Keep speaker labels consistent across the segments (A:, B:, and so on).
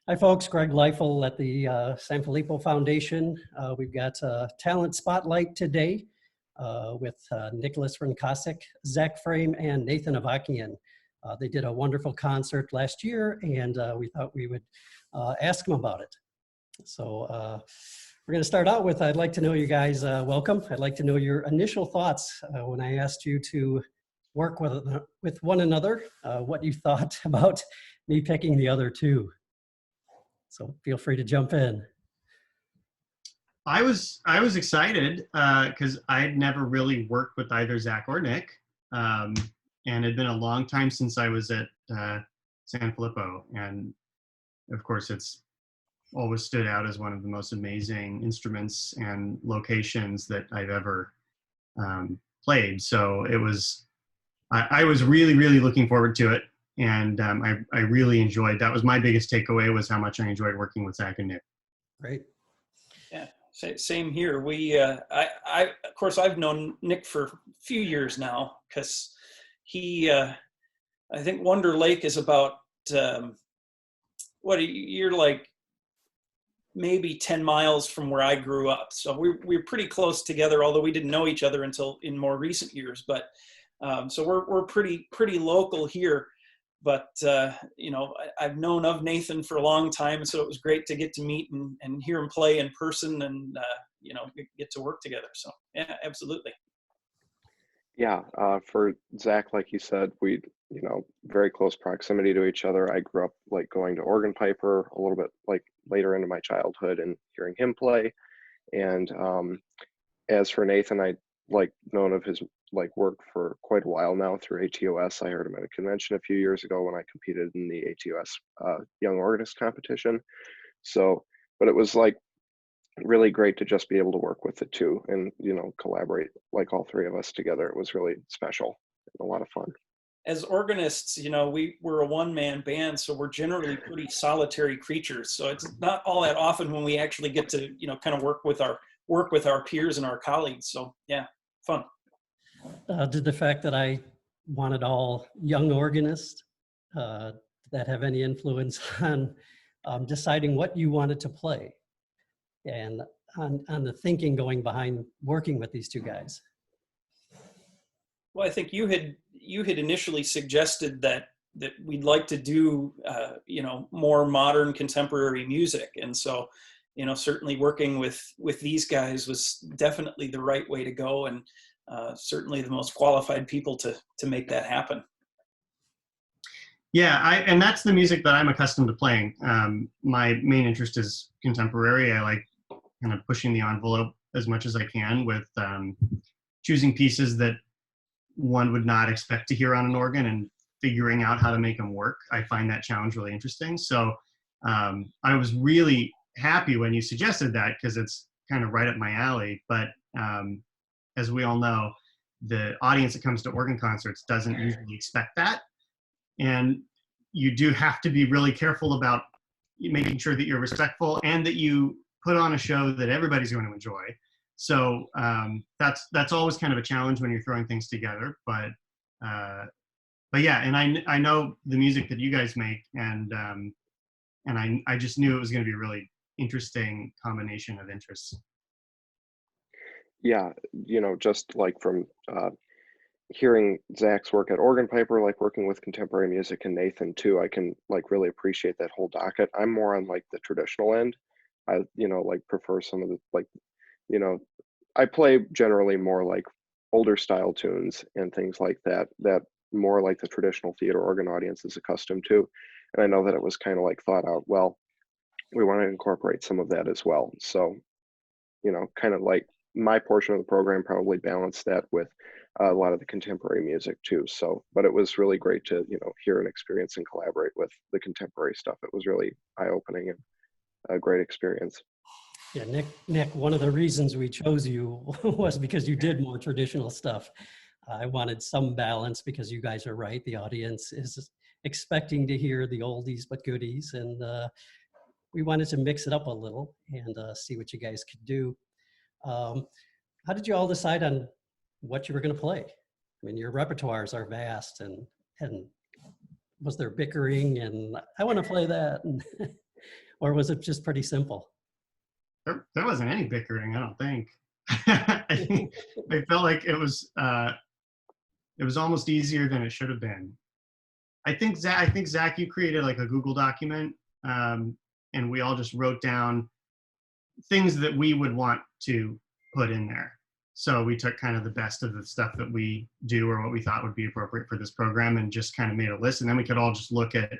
A: Hi, folks. Greg Leifel at the Sanfilippo Foundation. We've got a talent spotlight today with Nicholas Renkosik, Zach Frame, and Nathan Avakian. They did a wonderful concert last year, and we thought we would ask them about it. So we're going to start out with, I'd like to know you guys, welcome. I'd like to know your initial thoughts when I asked you to work with one another, what you thought about me picking the other two. So feel free to jump in.
B: I was excited because I'd never really worked with either Zach or Nick, and it had been a long time since I was at Sanfilippo, and of course it's always stood out as one of the most amazing instruments and locations that I've ever played. So it was, I was really looking forward to it. And I really enjoyed, that was my biggest takeaway, was how much I enjoyed working with Zach and Nick.
A: Great.
C: Yeah, same here. We, of course, I've known Nick for a few years now, because he, I think Wonder Lake is about, you're like maybe 10 miles from where I grew up. So we're pretty close together, although we didn't know each other until in more recent years. But so we're pretty local here. But, you know, I've known of Nathan for a long time, so it was great to get to meet and hear him play in person and, you know, get to work together. So, yeah, absolutely.
D: Yeah, for Zach, like you said, we, you know, very close proximity to each other. I grew up like going to Organ Piper a little bit like later into my childhood and hearing him play. And as for Nathan, I like known of his like work for quite a while now through ATOS. I heard him at a convention a few years ago when I competed in the ATOS Young Organist competition. So, but it was like really great to just be able to work with the two and, you know, collaborate like all three of us together. It was really special and a lot of fun.
C: As organists, you know, we're a one-man band, so we're generally pretty solitary creatures. So it's not all that often when we actually get to, you know, kind of work with our peers and our colleagues. So yeah, fun.
A: Did the fact that I wanted all young organists that have any influence on deciding what you wanted to play and on the thinking going behind working with these two guys?
C: Well, I think you had initially suggested that we'd like to do, you know, more modern contemporary music. And so, you know, certainly working with these guys was definitely the right way to go, and certainly the most qualified people to make that happen.
B: Yeah, and that's the music that I'm accustomed to playing. My main interest is contemporary. I like kind of pushing the envelope as much as I can with choosing pieces that one would not expect to hear on an organ and figuring out how to make them work. I find that challenge really interesting. So I was really happy when you suggested that, because it's kind of right up my alley. But as we all know, the audience that comes to organ concerts doesn't usually expect that. And you do have to be really careful about making sure that you're respectful and that you put on a show that everybody's going to enjoy. So that's always kind of a challenge when you're throwing things together. But yeah, and I know the music that you guys make, and I just knew it was going to be a really interesting combination of interests.
D: Yeah, you know, just like from hearing Zach's work at Organ Piper, like working with contemporary music, and Nathan too, I can like really appreciate that whole docket. I'm more on like the traditional end. I, you know, like prefer some of the like, you know, I play generally more like older style tunes and things like that, that more like the traditional theater organ audience is accustomed to. And I know that it was kind of like thought out, well, we want to incorporate some of that as well. So, you know, kind of like my portion of the program probably balanced that with a lot of the contemporary music too. So, but it was really great to, you know, hear and experience and collaborate with the contemporary stuff. It was really eye-opening and a great experience.
A: Yeah, Nick, one of the reasons we chose you was because you did more traditional stuff. I wanted some balance because you guys are right. The audience is expecting to hear the oldies but goodies, and we wanted to mix it up a little and see what you guys could do. How did you all decide on what you were going to play? I mean, your repertoires are vast, and was there bickering and I want to play that? And Or was it just pretty simple?
B: There wasn't any bickering, I don't think. I felt like it was almost easier than it should have been. I think Zach, you created like a Google document, and we all just wrote down things that we would want to put in there. So we took kind of the best of the stuff that we do or what we thought would be appropriate for this program and just kind of made a list. And then we could all just look at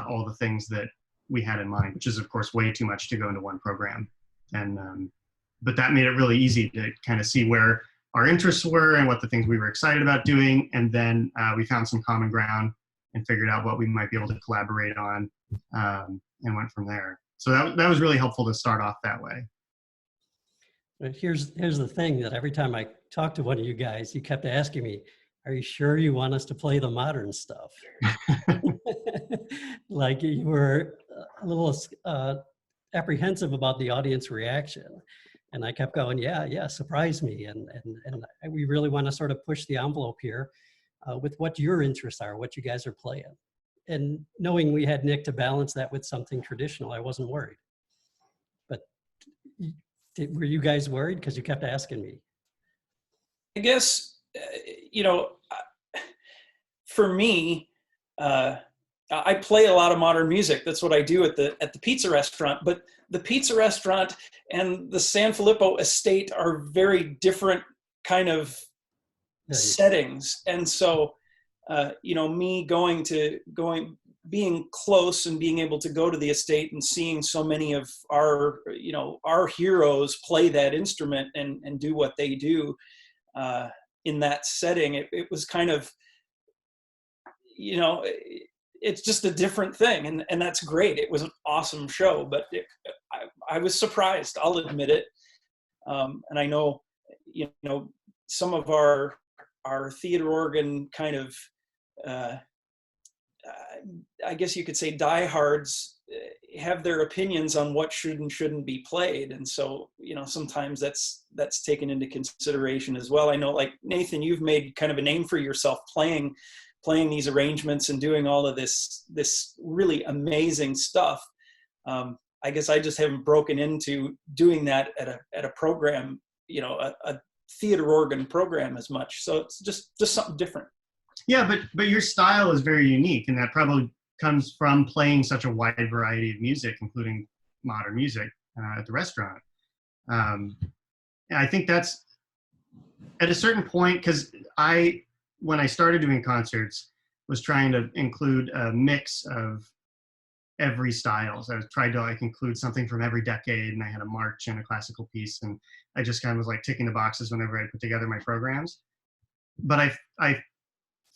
B: all the things that we had in mind, which is of course way too much to go into one program. And but that made it really easy to kind of see where our interests were and what the things we were excited about doing. And then we found some common ground and figured out what we might be able to collaborate on, and went from there. So that was really helpful to start off that way.
A: But here's the thing, that every time I talked to one of you guys, you kept asking me, are you sure you want us to play the modern stuff? Like you were a little apprehensive about the audience reaction. And I kept going, yeah, surprise me. And we really want to sort of push the envelope here with what your interests are, what you guys are playing. And knowing we had Nick to balance that with something traditional, I wasn't worried. But were you guys worried? Because you kept asking me.
C: I guess, for me, I play a lot of modern music. That's what I do at the pizza restaurant. But the pizza restaurant and the Sanfilippo estate are very different kind of settings. And so, me being close and being able to go to the estate and seeing so many of our heroes play that instrument and do what they do in that setting, it was kind of, it's just a different thing, and that's great. It was an awesome show, but I was surprised, I'll admit it. And I know, some of our theater organ kind of, I guess you could say diehards have their opinions on what should and shouldn't be played. And so, sometimes that's taken into consideration as well. I know, like Nathan, you've made kind of a name for yourself playing these arrangements and doing all of this really amazing stuff. I guess I just haven't broken into doing that at a program, a theater organ program as much. So it's just something different.
B: Yeah, but your style is very unique, and that probably comes from playing such a wide variety of music, including modern music at the restaurant. And I think that's at a certain point, because when I started doing concerts, was trying to include a mix of every style. So I tried to include something from every decade, and I had a march and a classical piece, and I just kind of was ticking the boxes whenever I put together my programs. But I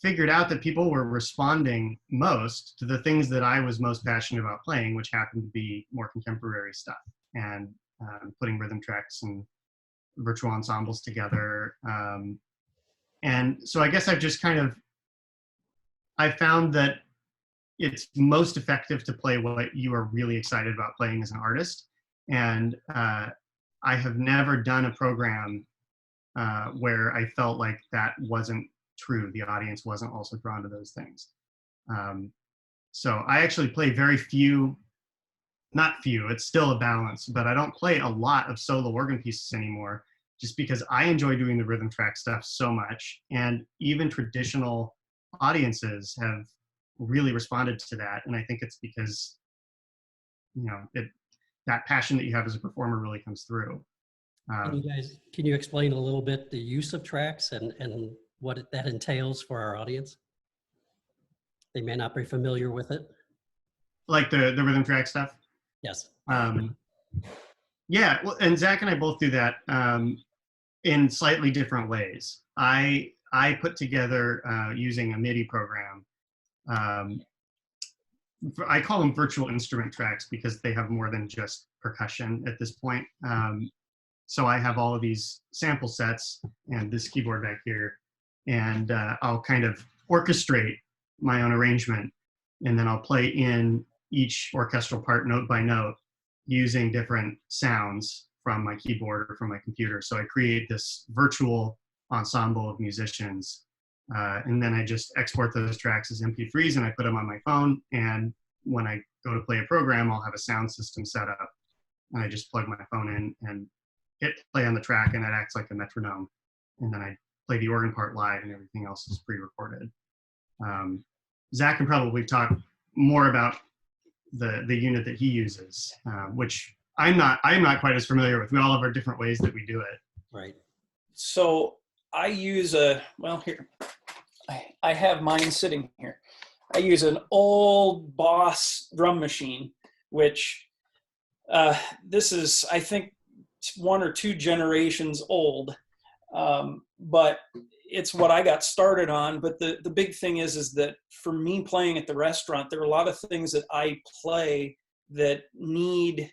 B: figured out that people were responding most to the things that I was most passionate about playing, which happened to be more contemporary stuff, and putting rhythm tracks and virtual ensembles together. And so I guess I found that it's most effective to play what you are really excited about playing as an artist. And I have never done a program where I felt like that wasn't true. The audience wasn't also drawn to those things. So I actually play very few, not few, it's still a balance, but I don't play a lot of solo organ pieces anymore, just because I enjoy doing the rhythm track stuff so much. And even traditional audiences have really responded to that. And I think it's because, that passion that you have as a performer really comes through.
A: Can you explain a little bit the use of tracks and what that entails for our audience? They may not be familiar with it.
B: Like the rhythm track stuff?
A: Yes.
B: Yeah, well, and Zach and I both do that in slightly different ways. I put together using a MIDI program. I call them virtual instrument tracks because they have more than just percussion at this point. So I have all of these sample sets and this keyboard back here, and I'll kind of orchestrate my own arrangement, and then I'll play in each orchestral part note by note using different sounds from my keyboard or from my computer. So I create this virtual ensemble of musicians, and then I just export those tracks as MP3s and I put them on my phone. And when I go to play a program, I'll have a sound system set up, and I just plug my phone in and hit play on the track, and that acts like a metronome. And then I play the organ part live, and everything else is pre-recorded. Zach can probably talk more about the unit that he uses, which I'm not quite as familiar with. We all have our different ways that we do it.
A: Right.
C: So I use here, I have mine sitting here. I use an old Boss drum machine, which this is, I think, 1 or 2 generations old, but it's what I got started on. But the big thing is that for me playing at the restaurant, there are a lot of things that I play that need,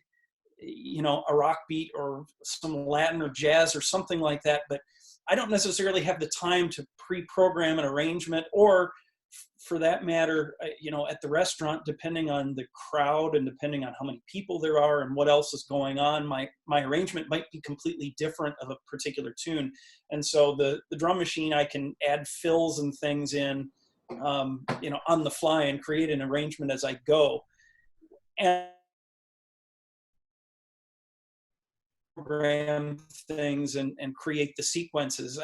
C: a rock beat or some Latin or jazz or something like that, but I don't necessarily have the time to pre-program an arrangement, or for that matter, at the restaurant, depending on the crowd and depending on how many people there are and what else is going on, my arrangement might be completely different of a particular tune. And so the drum machine, I can add fills and things in, on the fly and create an arrangement as I go. And program things and create the sequences.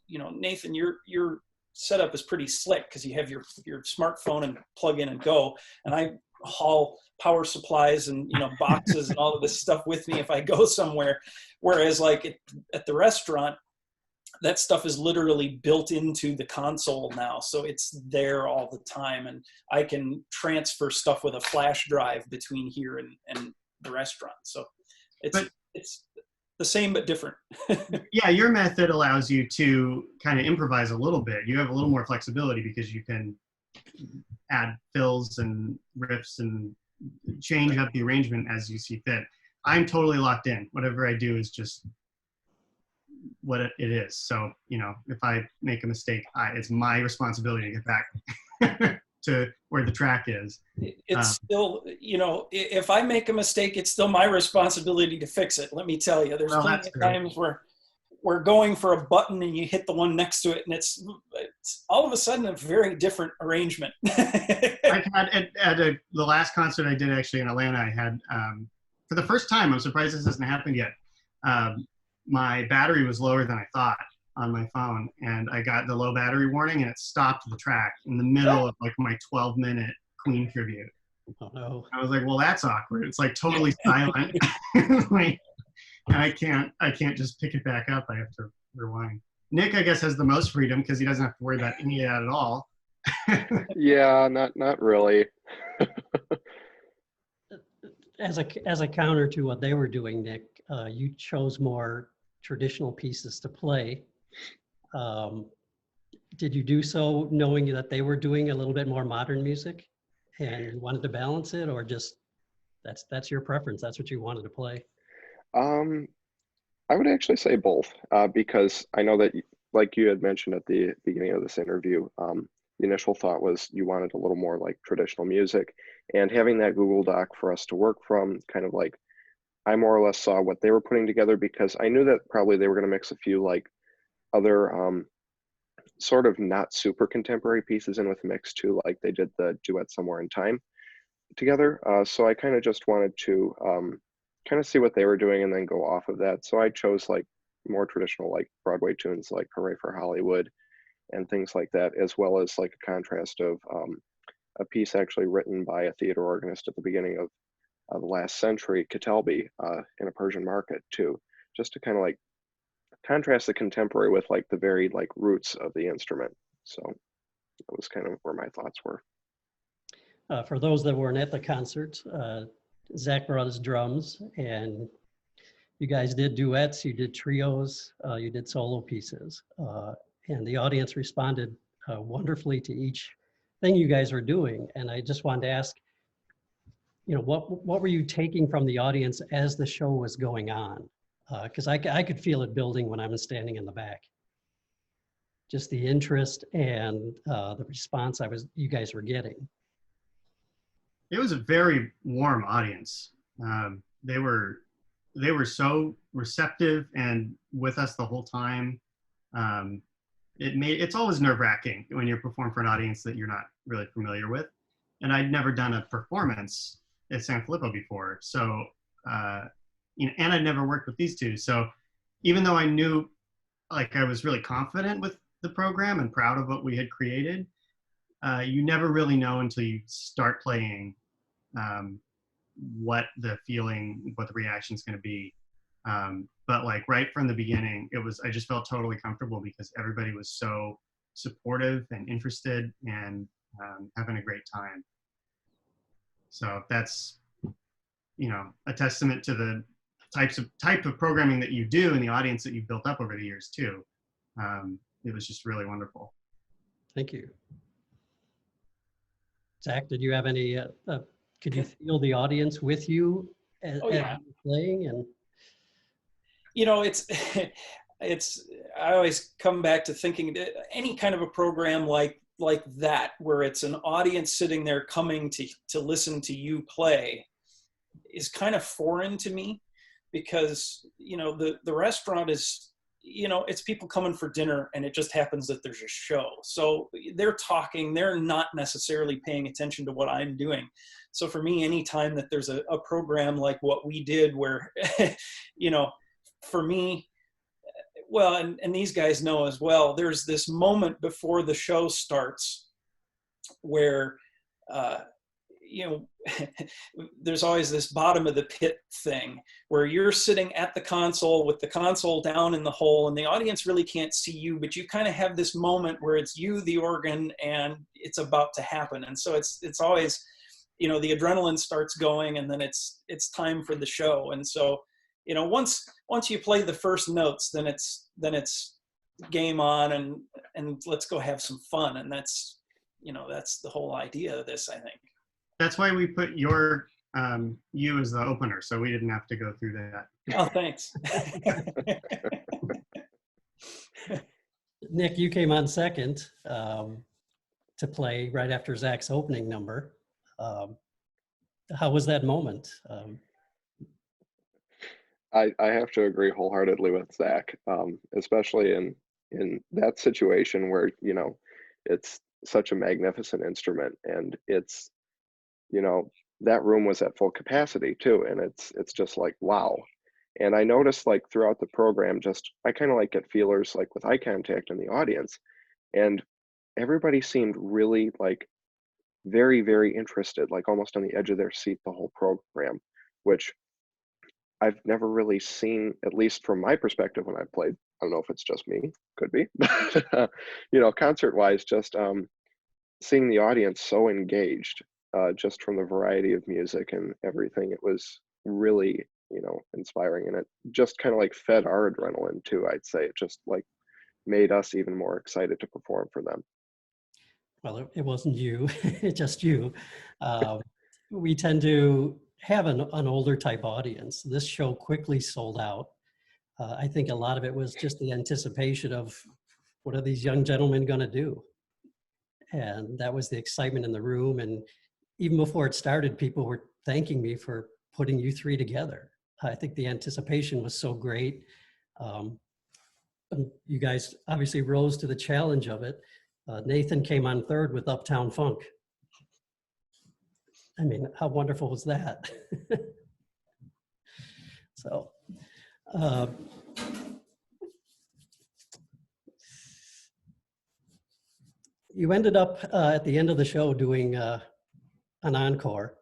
C: Nathan, your setup is pretty slick because you have your smartphone and plug in and go. And I haul power supplies and boxes and all of this stuff with me if I go somewhere. Whereas like at the restaurant, that stuff is literally built into the console now, so it's there all the time, and I can transfer stuff with a flash drive between here and the restaurant. So it's the same but different.
B: Yeah, your method allows you to kind of improvise a little bit. You have a little more flexibility because you can add fills and riffs and change up the arrangement as you see fit. I'm totally locked in. Whatever I do is just what it is. So, if I make a mistake, it's my responsibility to get back to where the track is.
C: It's still, if I make a mistake, it's still my responsibility to fix it. Let me tell you, there's plenty of times where we're going for a button and you hit the one next to it, and it's all of a sudden a very different arrangement.
B: I've had the last concert I did actually in Atlanta, I had, for the first time, I'm surprised this hasn't happened yet. My battery was lower than I thought on my phone, and I got the low battery warning, and it stopped the track in the middle of like my 12-minute Queen tribute.
A: Oh no!
B: I was like, well, that's awkward. It's like totally silent. Like, and I can't just pick it back up. I have to rewind. Nick, I guess, has the most freedom because he doesn't have to worry about any of that at all.
D: Yeah, not really.
A: As a counter to what they were doing, Nick, you chose more traditional pieces to play. Did you do so knowing that they were doing a little bit more modern music and you wanted to balance it, or just that's your preference, that's what you wanted to play?
D: I would actually say both, because I know that, like you had mentioned at the beginning of this interview, the initial thought was you wanted a little more like traditional music, and having that Google Doc for us to work from, kind of like, I more or less saw what they were putting together, because I knew that probably they were going to mix a few like other sort of not super contemporary pieces in with the mix too, like they did the duet Somewhere in Time together. So I kind of just wanted to kind of see what they were doing and then go off of that. So I chose like more traditional like Broadway tunes like Hooray for Hollywood and things like that, as well as like a contrast of a piece actually written by a theater organist at the beginning of the last century, Kitelbi, in a Persian market too, just to kind of like contrast the contemporary with like the very like roots of the instrument. So that was kind of where my thoughts were.
A: For those that weren't at the concert, Zach brought his drums, and you guys did duets, you did trios, you did solo pieces, and the audience responded wonderfully to each thing you guys were doing. And I just wanted to ask, what were you taking from the audience as the show was going on? Because I could feel it building when I was standing in the back. Just the interest and the response you guys were getting.
B: It was a very warm audience. They were so receptive and with us the whole time. It's always nerve-wracking when you perform for an audience that you're not really familiar with. and I'd never done a performance at Sanfilippo before. So, and I'd never worked with these two. So even though I knew, like, I was really confident with the program and proud of what we had created, you never really know until you start playing what the feeling, what the reaction is going to be. But like right from the beginning, I just felt totally comfortable because everybody was so supportive and interested and having a great time. So that's, a testament to the type of programming that you do and the audience that you've built up over the years too. It was just really wonderful.
A: Thank you. Zach, did you have any, could you feel the audience with you as, as you were playing? And
C: I always come back to thinking that any kind of a program like that, where it's an audience sitting there coming to listen to you play, is kind of foreign to me, because the restaurant is, it's people coming for dinner, and it just happens that there's a show, so they're talking, they're not necessarily paying attention to what I'm doing. So for me, anytime that there's a program like what we did, where for me, well, and these guys know as well, there's this moment before the show starts where there's always this bottom of the pit thing where you're sitting at the console with the console down in the hole, and the audience really can't see you, but you kind of have this moment where it's you, the organ, and it's about to happen. And so it's always, the adrenaline starts going, and then it's time for the show. And so, once you play the first notes, then it's game on, and let's go have some fun. And that's the whole idea of this, I think.
B: That's why we put you as the opener, so we didn't have to go through that.
C: Oh, thanks.
A: Nick, you came on second to play right after Zach's opening number. How was that moment?
D: I have to agree wholeheartedly with Zach, especially in that situation where, it's such a magnificent instrument, and it's, that room was at full capacity too. And it's just like, wow. And I noticed, like, throughout the program, I kind of like get feelers like with eye contact in the audience, and everybody seemed really like very, very interested, like almost on the edge of their seat the whole program, which I've never really seen, at least from my perspective when I played. I don't know if it's just me, could be, but concert wise, just seeing the audience so engaged, just from the variety of music and everything, it was really, inspiring. And it just kind of like fed our adrenaline too, I'd say. It just like made us even more excited to perform for them.
A: Well, it wasn't you, it's just you. We tend to have an older type audience. This show quickly sold out. I think a lot of it was just the anticipation of what are these young gentlemen going to do? And that was the excitement in the room. And even before it started, people were thanking me for putting you three together. I think the anticipation was so great. You guys obviously rose to the challenge of it. Nathan came on third with Uptown Funk. I mean, how wonderful was that? So, you ended up at the end of the show doing an encore,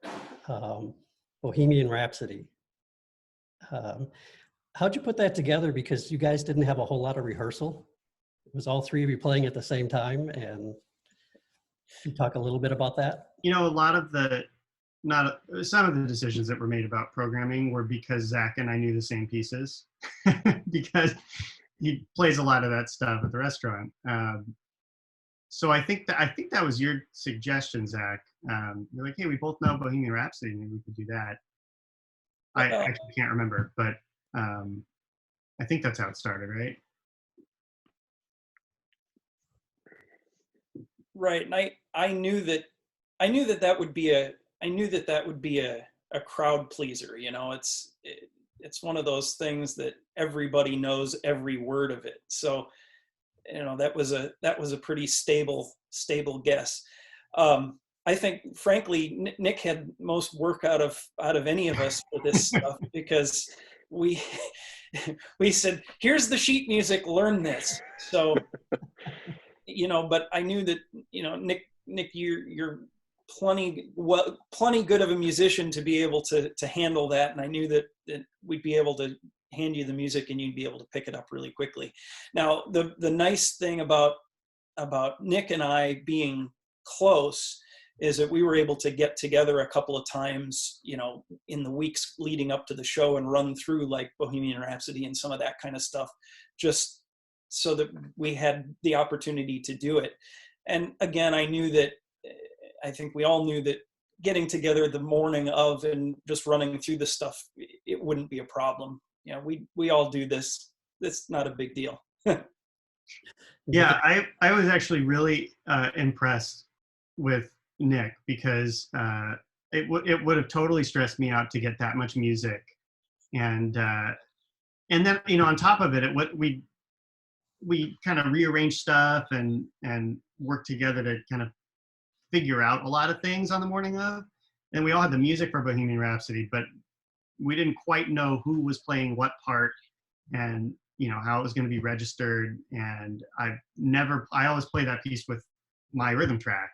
A: Bohemian Rhapsody. How'd you put that together? Because you guys didn't have a whole lot of rehearsal. It was all three of you playing at the same time. And can you talk a little bit about that?
B: A lot of some of the decisions that were made about programming were because Zach and I knew the same pieces, because he plays a lot of that stuff at the restaurant. So I think that was your suggestion, Zach. You're like, hey, we both know Bohemian Rhapsody, maybe we could do that. I actually can't remember, but I think that's how it started, right?
C: Right, and I knew that would be a crowd pleaser. It's one of those things that everybody knows every word of it. So, that was a pretty stable guess. I think, frankly, Nick had most work out of any of us for this stuff, because we we said, here's the sheet music, learn this. So, but I knew that, Nick, you're plenty good of a musician to be able to handle that, and I knew that we'd be able to hand you the music and you'd be able to pick it up really quickly. Now, the nice thing about Nick and I being close is that we were able to get together a couple of times, in the weeks leading up to the show and run through like Bohemian Rhapsody and some of that kind of stuff, just so that we had the opportunity to do it. And again, I think we all knew that getting together the morning of and just running through the stuff, it wouldn't be a problem. We all do this. It's not a big deal.
B: Yeah, I was actually really impressed with Nick, because it would have totally stressed me out to get that much music, and then on top of it, we kind of rearranged stuff and worked together to kind of figure out a lot of things on the morning of, and we all had the music for Bohemian Rhapsody, but we didn't quite know who was playing what part and how it was going to be registered. And I always play that piece with my rhythm track,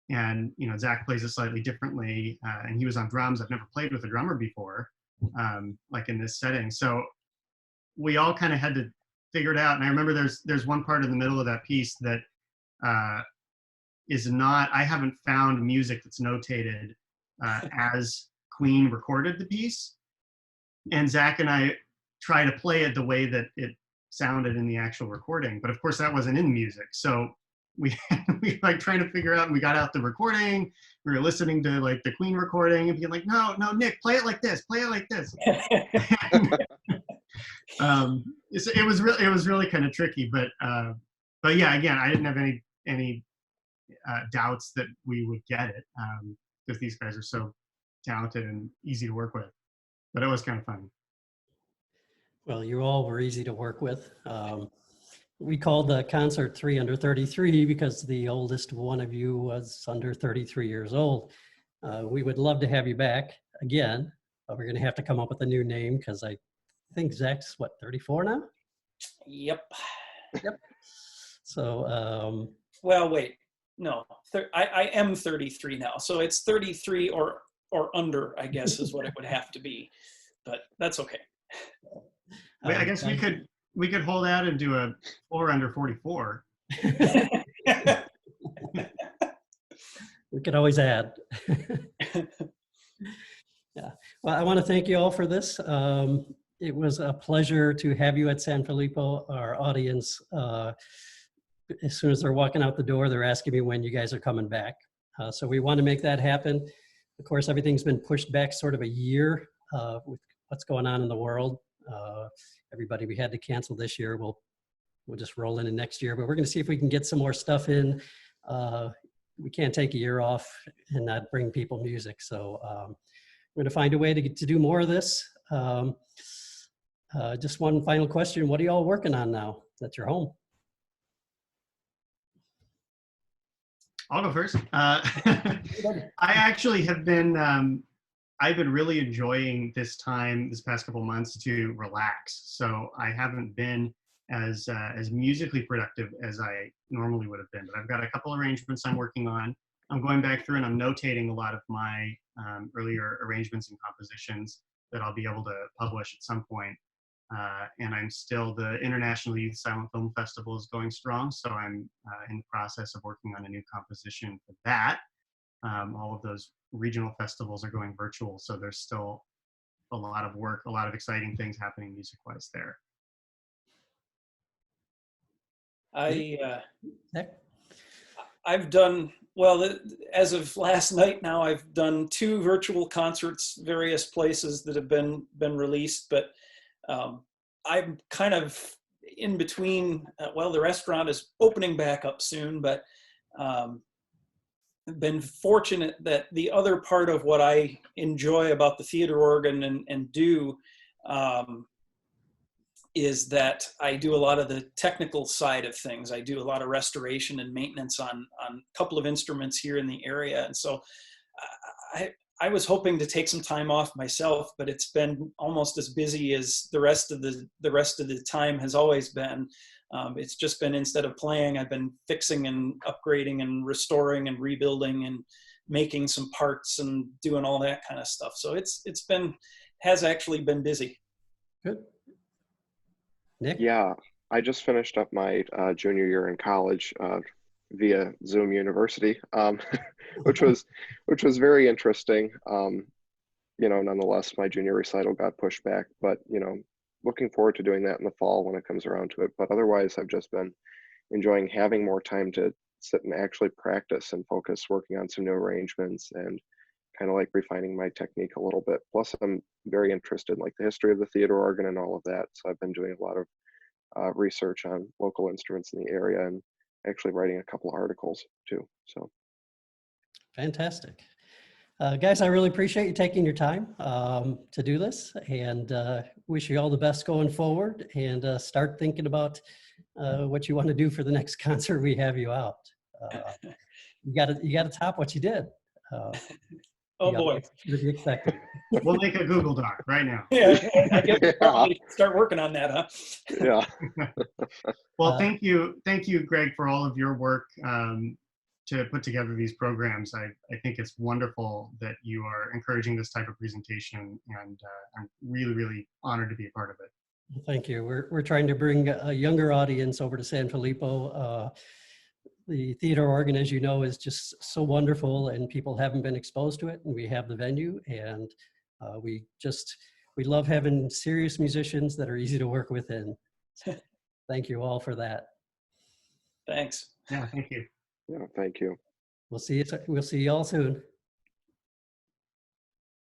B: and Zach plays it slightly differently, and he was on drums. I've never played with a drummer before, like in this setting, so we all kind of had to figure it out. And I remember there's one part in the middle of that piece that is not, I haven't found music that's notated as Queen recorded the piece, and Zach and I try to play it the way that it sounded in the actual recording, but of course that wasn't in music. So we like trying to figure out, and we got out the recording, we were listening to like the Queen recording and being like, no, Nick, play it like this. It was really kind of tricky, but yeah, again, I didn't have any doubts that we would get it, because these guys are so talented and easy to work with, but it was kind of fun.
A: Well, you all were easy to work with. We called the concert 3 Under 33 because the oldest one of you was under 33 years old. We would love to have you back again, but we're going to have to come up with a new name, because I think Zach's, 34 now?
C: Yep.
A: So,
C: well, wait, no, I am 33 now, so it's 33 or under, I guess, is what it would have to be, but that's okay.
B: I guess we could hold out and do a 4 Under 44.
A: We could always add. Yeah. Well, I want to thank you all for this. It was a pleasure to have you at Sanfilippo. Our audience, as soon as they're walking out the door, they're asking me when you guys are coming back. So we want to make that happen. Of course, everything's been pushed back sort of a year with what's going on in the world. Everybody we had to cancel this year, we'll just roll in next year, but we're going to see if we can get some more stuff in. We can't take a year off and not bring people music. So we're going to find a way to do more of this. Just one final question. What are you all working on now that you're home?
B: I'll go first. I actually have been, I've been really enjoying this past couple months to relax. So I haven't been as musically productive as I normally would have been, but I've got a couple arrangements I'm working on. I'm going back through and I'm notating a lot of my earlier arrangements and compositions that I'll be able to publish at some point. And I'm still, the International Youth Silent Film Festival is going strong, so I'm in the process of working on a new composition for that. All of those regional festivals are going virtual, so there's still a lot of work, a lot of exciting things happening music-wise there.
C: I've done, well, as of last night now, I've done 2 virtual concerts, various places that have been released, but I'm kind of in between. Well, the restaurant is opening back up soon, but I've been fortunate that the other part of what I enjoy about the theater organ and do is that I do a lot of the technical side of things. I do a lot of restoration and maintenance on a couple of instruments here in the area. And so I was hoping to take some time off myself, but it's been almost as busy as the rest of the time has always been. It's just been, instead of playing, I've been fixing and upgrading and restoring and rebuilding and making some parts and doing all that kind of stuff. So has actually been busy.
A: Good. Nick?
D: Yeah, I just finished up my junior year in college via Zoom University, which was very interesting. Nonetheless, my junior recital got pushed back, but looking forward to doing that in the fall when it comes around to it. But otherwise, I've just been enjoying having more time to sit and actually practice and focus, working on some new arrangements and kind of like refining my technique a little bit. Plus, I'm very interested in like the history of the theater organ and all of that. So I've been doing a lot of research on local instruments in the area and actually writing a couple of articles too. So
A: fantastic. Guys, I really appreciate you taking your time to do this, and wish you all the best going forward, and start thinking about what you want to do for the next concert we have you out. You got to top what you did.
C: Oh boy.
A: To be expected.
B: We'll make a Google Doc right now.
C: Yeah, I guess we'll probably start working on that, huh?
D: yeah.
B: Well, thank you, Greg, for all of your work to put together these programs. I think it's wonderful that you are encouraging this type of presentation, and I'm really, really honored to be a part of it.
A: Thank you. We're trying to bring a younger audience over to Sanfilippo. The theater organ, as you know, is just so wonderful, and people haven't been exposed to it, and we have the venue, and we love having serious musicians that are easy to work with in. So thank you all for that.
C: Thanks.
B: Yeah, thank you.
D: Yeah, thank you.
A: We'll see you all soon.